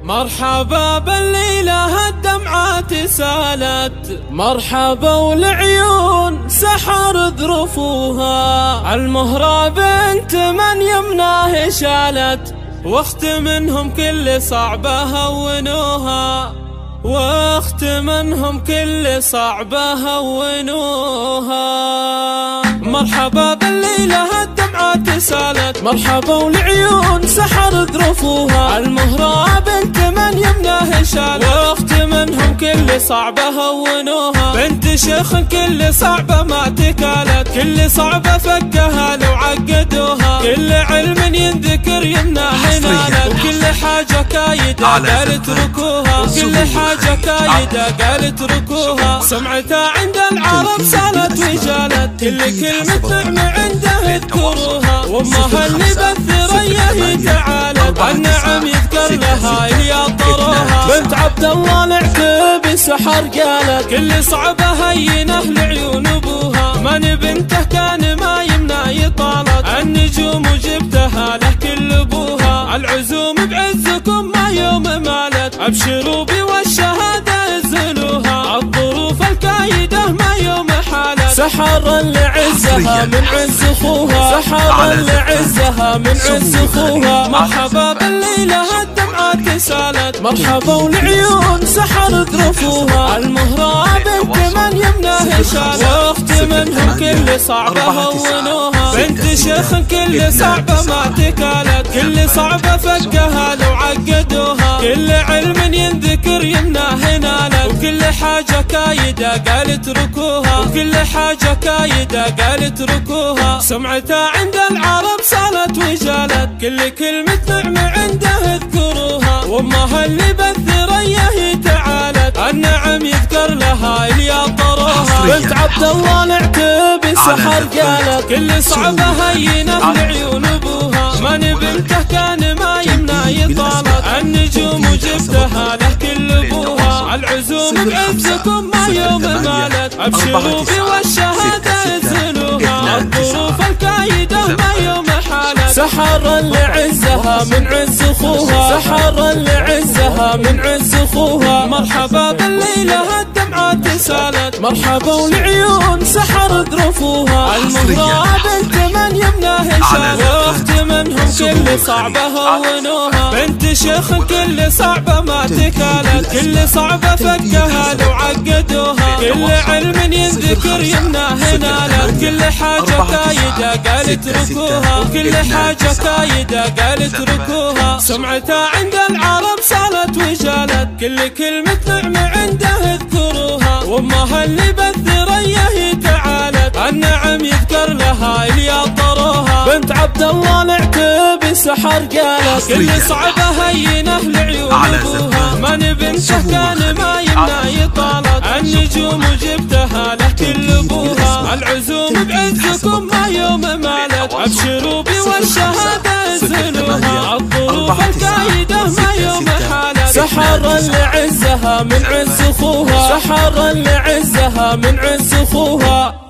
مرحبا بالليلة الدمعات سالت، مرحبا والعيون سحر ذرفوها، المهرة بنت من يمناه شالت، واخت منهم كل صعبة هونوها، واخت منهم كل صعبة هونوها. مرحبا بالليلة الدمعات سالت، مرحبا والعيون سحر ذرفوها، المهرة بنت من يمناه شالت، واخت منهم كل صعبة هونوها، بنت شيخ كل صعبة ما تكالت، كل صعبة فكها لو عقدوها، كل علم ينذكر يمناه نالت، وكل حاجة كايدة قال اتركوها، وكل حاجة كايدة قال اتركوها، سمعتها عند العرب سالت وجالت، كل كلمة نعمة عنده يذكروها، وامها اللي بالثريا هي تعالت، النعم يذكر لها يا طروها، بنت عبد الله العتيبي سحر قالت، كل صعبة هينه لعيون ابوها، من بنته كان ما يمنع يطالت، النجوم وجبتها له كل ابوها، العزوم بعزكم ما يوم مالت، ابشروا بي والشهادة ازلوها، الظروف الكايدة ما يوم حالت، سحر لعزها من عز اخوها، سحر لعزها من عز اخوها. مرحبا بالليلة الدمعات سالت، مرحبا والعيون سحر ذرفوها، المهرة بنت من يمناه شالت، واخت منهم كل صعبة هونوها، بنت شيخ كل صعبة ما تكالت، كل صعبة فكها لو عقدوها، كل علم ينذكر يمناه نالت، وكل حاجة كايدة قال اتركوها، وكل حاجة كايدة قال اتركوها، سمعتها عند العرب سالت وجالت، كل كلمة نعمة عنده اذكروها، وامها اللي بالثريا هي تعالت، النعم يذكر لها يا طروها، بنت عبد الله العتيبي سحر قالت، كل صعبة هينه لعيون ابوها، من بنته كان ما يمنع يطالت، النجوم وجبتها له كل ابوها، العزوم بعزكم ما يوم مالت، ابشروا بي والشهادة ازلوها، الظروف الكايدة ما يوم حالت، سحر لعزها من عز اخوها، سحر لعزها من عز اخوها. مرحبا بالليلة الدمعات سالت، مرحبا والعيون سحر ذرفوها، المهرة بنت من يمناه شالت، واخت منهم كل صعبة هونوها، بنت شيخ كل صعبة ما تكالت، كل صعبة فكها لو عقدوها، كل علم ينذكر يمناه نالت، كل حاجة كايدة قال اتركوها، وكل حاجة كايدة قال اتركوها، سمعتها عند العرب سالت وجالت، كل كلمة نعمة عنده اذكروها، وامها اللي بالثريا هي تعالت، النعم يذكر لها يا طروها، بنت عبد الله العتيبي سحر قالت، كل صعبة هينه لعيون ابوها، من بنته كان ما يمنع يطالت، النجوم وجبتها له كل ابوها، العزوم بعزكم ما يوم مالت، ابشروا بي والشهادة ازلوها، الظروف الكايدة ما يوم حالت، سحر لعزها من عز اخوها، سحر لعزها من عز اخوها.